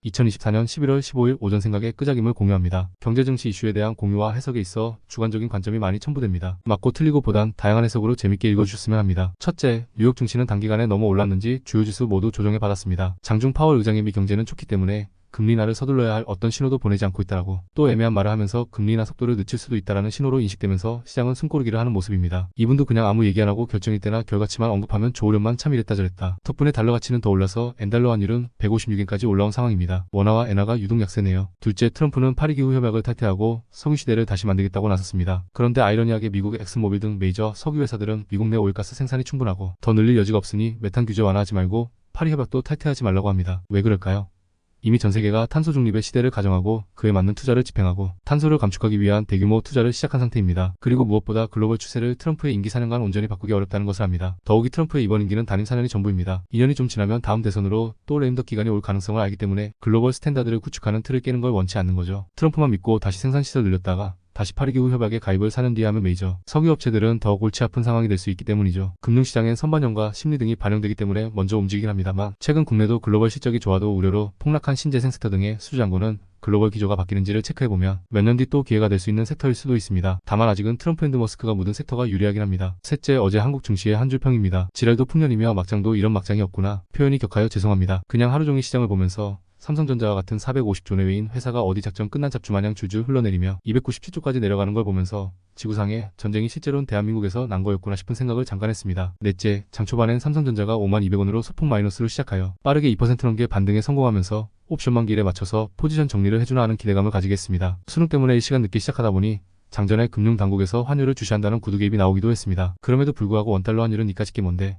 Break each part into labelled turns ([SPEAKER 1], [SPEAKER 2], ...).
[SPEAKER 1] 2024년 11월 15일 오전 생각의 끄적임을 공유합니다. 경제 증시 이슈에 대한 공유와 해석에 있어 주관적인 관점이 많이 첨부됩니다. 맞고 틀리고 보단 다양한 해석으로 재밌게 읽어주셨으면 합니다. 첫째, 뉴욕 증시는 단기간에 너무 올랐는지 주요 지수 모두 조정해 받았습니다. 장중 파월 의장의 미 경제는 좋기 때문에 금리 인하를 서둘러야 할 어떤 신호도 보내지 않고 있다라고 또 애매한 말을 하면서 금리 인하 속도를 늦출 수도 있다라는 신호로 인식되면서 시장은 숨고르기를 하는 모습입니다. 이분도 그냥 아무 얘기 안 하고 결정일 때나 결과치만 언급하면 좋으련만 참 이랬다 저랬다. 덕분에 달러 가치는 더 올라서 엔달러 환율은 156엔까지 올라온 상황입니다. 원화와 엔화가 유독 약세네요. 둘째, 트럼프는 파리 기후 협약을 탈퇴하고 석유 시대를 다시 만들겠다고 나섰습니다. 그런데 아이러니하게 미국의 엑슨모빌 등 메이저 석유 회사들은 미국 내 오일가스 생산이 충분하고 더 늘릴 여지가 없으니 메탄 규제 완화하지 말고 파리 협약도 탈퇴하지 말라고 합니다. 왜 그럴까요? 이미 전 세계가 탄소 중립의 시대를 가정하고 그에 맞는 투자를 집행하고 탄소를 감축하기 위한 대규모 투자를 시작한 상태입니다. 그리고 무엇보다 글로벌 추세를 트럼프의 임기 4년간 온전히 바꾸기 어렵다는 것을 압니다. 더욱이 트럼프의 이번 임기는 단임 4년이 전부입니다. 2년이 좀 지나면 다음 대선으로 또 레임덕 기간이 올 가능성을 알기 때문에 글로벌 스탠다드를 구축하는 틀을 깨는 걸 원치 않는 거죠. 트럼프만 믿고 다시 생산시설 늘렸다가 다시 파리기후 협약에 가입을 4년 뒤에 하면 메이저 석유업체들은 더 골치 아픈 상황이 될 수 있기 때문이죠. 금융시장엔 선반영과 심리 등이 반영되기 때문에 먼저 움직이긴 합니다만 최근 국내도 글로벌 실적이 좋아도 우려로 폭락한 신재생 섹터 등의 수주잔고는 글로벌 기조가 바뀌는지를 체크해보면 몇 년 뒤 또 기회가 될 수 있는 섹터일 수도 있습니다. 다만 아직은 트럼프 앤드 머스크가 묻은 섹터가 유리하긴 합니다. 셋째, 어제 한국 증시의 한 줄 평입니다. 지랄도 풍년이며 막장도 이런 막장이 없구나. 표현이 격하여 죄송합니다. 그냥 하루 종일 시장을 보면서 삼성전자와 같은 450조 내외인 회사가 어디 작전 끝난 잡주마냥 줄줄 흘러내리며 297조까지 내려가는 걸 보면서 지구상에 전쟁이 실제로는 대한민국에서 난 거였구나 싶은 생각을 잠깐 했습니다. 넷째, 장 초반엔 삼성전자가 5200원으로 소폭 마이너스로 시작하여 빠르게 2% 넘게 반등에 성공하면서 옵션 만기일에 맞춰서 포지션 정리를 해주나 하는 기대감을 가지겠습니다. 수능 때문에 이 시간 늦게 시작하다 보니 장전에 금융당국에서 환율을 주시한다는 구두개입이 나오기도 했습니다. 그럼에도 불구하고 원달러 환율은 이까짓게 뭔데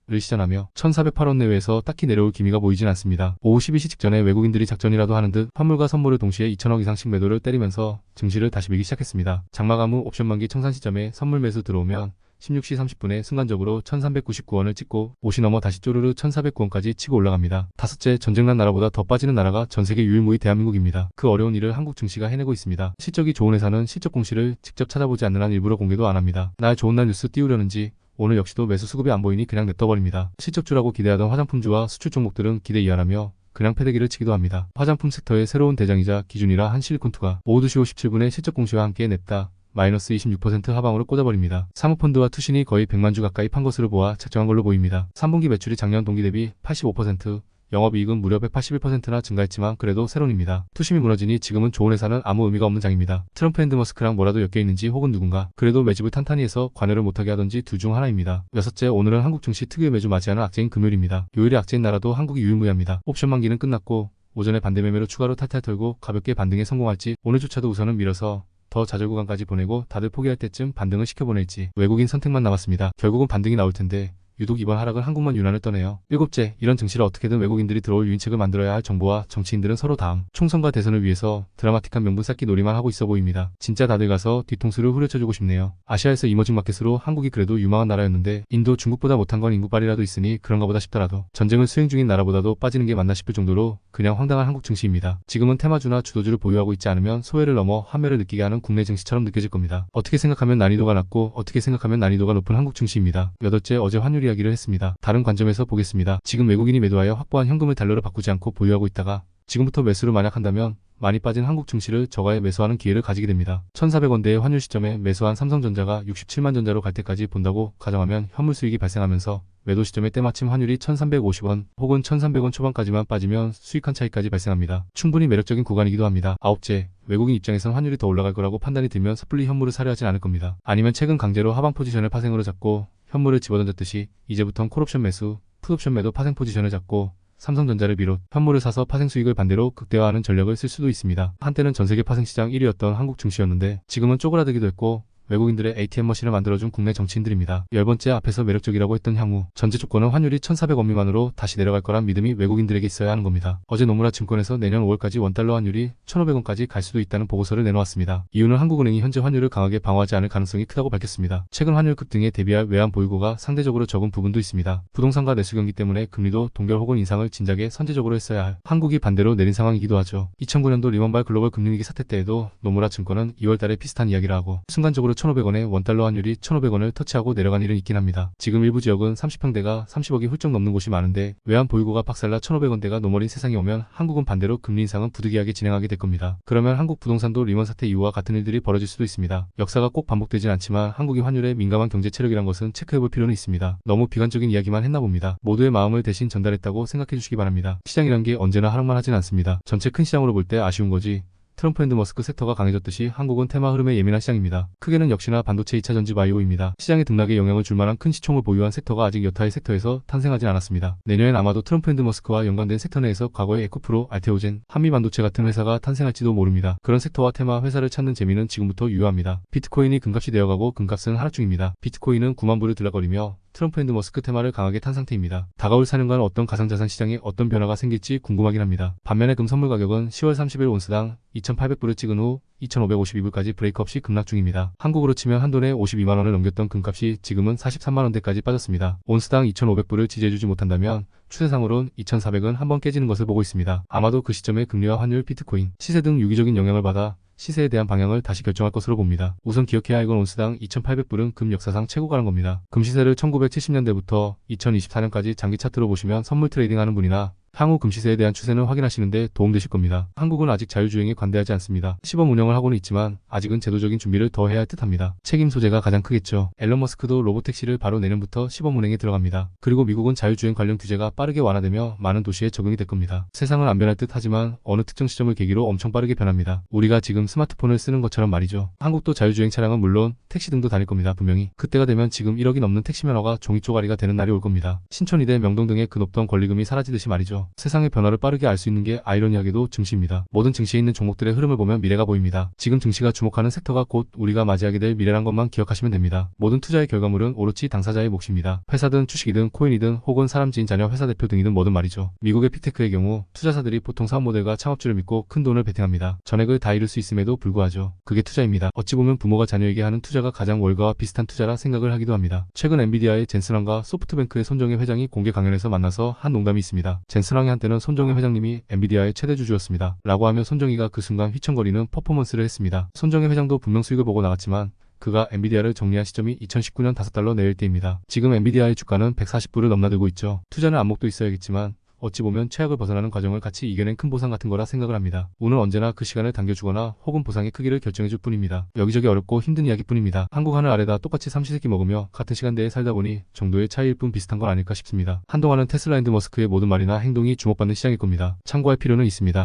[SPEAKER 1] 를 시전하며 1408원 내외에서 딱히 내려올 기미가 보이진 않습니다. 오후 12시 직전에 외국인들이 작전이라도 하는 듯 환물과 선물을 동시에 2천억 이상씩 매도를 때리면서 증시를 다시 밀기 시작했습니다. 장마감 후 옵션 만기 청산 시점에 선물 매수 들어오면 16시 30분에 순간적으로 1399원을 찍고 옷이 넘어 다시 쪼르르 1409원까지 치고 올라갑니다. 다섯째, 전쟁난 나라보다 더 빠지는 나라가 전세계 유일무이 대한민국입니다. 그 어려운 일을 한국 증시가 해내고 있습니다. 실적이 좋은 회사는 실적 공시를 직접 찾아보지 않는 한 일부러 공개도 안 합니다. 날 좋은 날 뉴스 띄우려는지 오늘 역시도 매수 수급이 안 보이니 그냥 냅둬버립니다. 실적주라고 기대하던 화장품주와 수출 종목들은 기대 이하라며 그냥 패대기를 치기도 합니다. 화장품 섹터의 새로운 대장이자 기준이라 한 실리콘투가 오후 2시 57분에 실적 공시와 함께 냅다 마이너스 26% 하방으로 꽂아버립니다. 사모펀드와 투신이 거의 100만주 가까이 판 것으로 보아 책정한 걸로 보입니다. 3분기 매출이 작년 동기 대비 85%, 영업이익은 무려 181%나 증가했지만 그래도 세론입니다. 투심이 무너지니 지금은 좋은 회사는 아무 의미가 없는 장입니다. 트럼프 앤드 머스크랑 뭐라도 엮여있는지 혹은 누군가 그래도 매집을 탄탄히 해서 관여를 못하게 하던지 둘 중 하나입니다. 여섯째, 오늘은 한국 증시 특유의 매주 맞이하는 악재인 금요일입니다. 요일이 악재인 나라도 한국이 유일무이합니다. 옵션 만기는 끝났고 오전에 반대 매매로 추가로 탈탈 털고 가볍게 반등에 성공할지 오늘조차도 우선은 밀어서 더 좌절 구간까지 보내고 다들 포기할 때쯤 반등을 시켜보낼지 외국인 선택만 남았습니다. 결국은 반등이 나올 텐데 유독 이번 하락은 한국만 유난을 떠네요. 일곱째, 이런 증시를 어떻게든 외국인들이 들어올 유인책을 만들어야 할 정부와 정치인들은 서로 다음 총선과 대선을 위해서 드라마틱한 명분 쌓기 놀이만 하고 있어 보입니다. 진짜 다들 가서 뒤통수를 후려쳐주고 싶네요. 아시아에서 이머징 마켓으로 한국이 그래도 유망한 나라였는데 인도 중국보다 못한 건 인구빨이라도 있으니 그런가 보다 싶더라도 전쟁을 수행 중인 나라보다도 빠지는 게 맞나 싶을 정도로 그냥 황당한 한국 증시입니다. 지금은 테마주나 주도주를 보유하고 있지 않으면 소외를 넘어 환멸을 느끼게 하는 국내 증시처럼 느껴질 겁니다. 어떻게 생각하면 난이도가 낮고 어떻게 생각하면 난이도가 높은 한국 증시입니다. 여덟째, 어제 환율 이야기를 했습니다. 다른 관점에서 보겠습니다. 지금 외국인이 매도하여 확보한 현금을 달러로 바꾸지 않고 보유하고 있다가 지금부터 매수를 만약 한다면 많이 빠진 한국 증시를 저가에 매수하는 기회를 가지게 됩니다. 1400원대의 환율 시점에 매수한 삼성전자가 67만 전자로 갈 때까지 본다고 가정하면 현물 수익이 발생하면서 매도 시점에 때마침 환율이 1350원 혹은 1300원 초반까지만 빠지면 수익한 차이까지 발생합니다. 충분히 매력적인 구간이기도 합니다. 아홉째, 외국인 입장에선 환율이 더 올라갈 거라고 판단이 들면 섣불리 현물을 사려 하진 않을 겁니다. 아니면 최근 강제로 하방 포지션을 파생으로 잡고 현물을 집어던졌듯이 이제부턴 콜옵션 매수, 풋옵션 매도 파생 포지션을 잡고 삼성전자를 비롯 현물을 사서 파생 수익을 반대로 극대화하는 전략을 쓸 수도 있습니다. 한때는 전세계 파생시장 1위였던 한국 증시였는데 지금은 쪼그라들기도 했고 외국인들의 ATM 머신을 만들어준 국내 정치인들입니다. 10번째, 앞에서 매력적이라고 했던 향후 전제 조건은 환율이 1400원 미만으로 다시 내려갈 거란 믿음이 외국인들에게 있어야 하는 겁니다. 어제 노무라 증권에서 내년 5월까지 원달러 환율이 1500원까지 갈 수도 있다는 보고서를 내놓았습니다. 이유는 한국은행이 현재 환율을 강하게 방어하지 않을 가능성이 크다고 밝혔습니다. 최근 환율 급등에 대비할 외환 보유고가 상대적으로 적은 부분도 있습니다. 부동산과 내수 경기 때문에 금리도 동결 혹은 인상을 진작에 선제적으로 했어야 할 한국이 반대로 내린 상황이기도 하죠. 2009년도 리먼발 글로벌 금융위기 사태 때에도 노무라 증권은 2월달에 비슷한 이야기를 하고 순간적으로 1,500원에 원달러 환율이 1,500원을 터치하고 내려간 일은 있긴 합니다. 지금 일부 지역은 30평대가 30억이 훌쩍 넘는 곳이 많은데 외환 보유고가 박살나 1,500원대가 넘어린 세상이 오면 한국은 반대로 금리 인상은 부득이하게 진행하게 될 겁니다. 그러면 한국 부동산도 리먼 사태 이후와 같은 일들이 벌어질 수도 있습니다. 역사가 꼭 반복되진 않지만 한국이 환율에 민감한 경제 체력이란 것은 체크해볼 필요는 있습니다. 너무 비관적인 이야기만 했나 봅니다. 모두의 마음을 대신 전달했다고 생각해 주시기 바랍니다. 시장이란 게 언제나 하락만 하진 않습니다. 전체 큰 시장으로 볼 때 아쉬운 거지 트럼프 앤드 머스크 섹터가 강해졌듯이 한국은 테마 흐름에 예민한 시장입니다. 크게는 역시나 반도체 2차 전지 바이오입니다. 시장의 등락에 영향을 줄 만한 큰 시총을 보유한 섹터가 아직 여타의 섹터에서 탄생하진 않았습니다. 내년엔 아마도 트럼프 앤드 머스크와 연관된 섹터 내에서 과거의 에코프로, 알테오젠, 한미반도체 같은 회사가 탄생할지도 모릅니다. 그런 섹터와 테마 회사를 찾는 재미는 지금부터 유효합니다. 비트코인이 금값이 되어가고 금값은 하락 중입니다. 비트코인은 9만 불을 들락거리며 트럼프 앤드 머스크 테마를 강하게 탄 상태입니다. 다가올 4년간 어떤 가상자산 시장에 어떤 변화가 생길지 궁금하긴 합니다. 반면에 금 선물 가격은 10월 30일 온스당 2,800불을 찍은 후 2,552불까지 브레이크 없이 급락 중입니다. 한국으로 치면 한돈에 52만원을 넘겼던 금값이 지금은 43만원대까지 빠졌습니다. 온스당 2,500불을 지지해주지 못한다면 추세상으론 2,400은 한번 깨지는 것을 보고 있습니다. 아마도 그 시점에 금리와 환율, 비트코인, 시세 등 유기적인 영향을 받아 시세에 대한 방향을 다시 결정할 것으로 봅니다. 우선 기억해야 할 건 온스당 2,800불은 금 역사상 최고가란 겁니다. 금 시세를 1970년대부터 2024년까지 장기 차트로 보시면 선물 트레이딩하는 분이나 향후 금시세에 대한 추세는 확인하시는데 도움되실 겁니다. 한국은 아직 자유주행에 관대하지 않습니다. 시범 운영을 하고는 있지만 아직은 제도적인 준비를 더 해야 할 듯합니다. 책임 소재가 가장 크겠죠. 앨런 머스크도 로보택시를 바로 내년부터 시범 운행에 들어갑니다. 그리고 미국은 자율주행 관련 규제가 빠르게 완화되며 많은 도시에 적용이 될 겁니다. 세상은 안 변할 듯 하지만 어느 특정 시점을 계기로 엄청 빠르게 변합니다. 우리가 지금 스마트폰을 쓰는 것처럼 말이죠. 한국도 자율주행 차량은 물론 택시 등도 다닐 겁니다. 분명히. 그때가 되면 지금 1억이 넘는 택시 면허가 종이 쪼가리가 되는 날이 올 겁니다. 신촌이대 명동 등의 그 높던 권리금이 사라지듯이 말이죠. 세상의 변화를 빠르게 알 수 있는 게 아이러니하게도 증시입니다. 모든 증시에 있는 종목들의 흐름을 보면 미래가 보입니다. 지금 증시가 주목하는 섹터가 곧 우리가 맞이하게 될 미래란 것만 기억하시면 됩니다. 모든 투자의 결과물은 오로치 당사자의 몫입니다. 회사든 주식이든 코인이든 혹은 사람 지인 자녀 회사 대표 등이든 뭐든 말이죠. 미국의 픽테크의 경우 투자사들이 보통 사업 모델과 창업주를 믿고 큰 돈을 베팅합니다. 전액을 다 잃을 수 있음에도 불구하죠. 그게 투자입니다. 어찌 보면 부모가 자녀에게 하는 투자가 가장 월가와 비슷한 투자라 생각을 하기도 합니다. 최근 엔비디아의 젠슨 황과 소프트뱅크의 손정혜 회장이 공개 강연에서 만나서 한 농담이 있습니다. 젠슨 황이 한때는 손정혜 회장님이 엔비디아의 최대 주주였습니다. 라고 하며 손정희가 그 순간 휘청거리는 퍼포먼스를 했습니다. 손정혜 회장도 분명 수익을 보고 나갔지만 그가 엔비디아를 정리한 시점이 2019년 $5 내릴 때입니다. 지금 엔비디아의 주가는 140불을 넘나들고 있죠. 투자는 안목도 있어야겠지만 어찌 보면 최악을 벗어나는 과정을 같이 이겨낸 큰 보상 같은 거라 생각을 합니다. 운은 언제나 그 시간을 당겨주거나 혹은 보상의 크기를 결정해줄 뿐입니다. 여기저기 어렵고 힘든 이야기뿐입니다. 한국 하늘 아래다 똑같이 삼시세끼 먹으며 같은 시간대에 살다 보니 정도의 차이일 뿐 비슷한 건 아닐까 싶습니다. 한동안은 테슬라 앤드 머스크의 모든 말이나 행동이 주목받는 시장일 겁니다. 참고할 필요는 있습니다.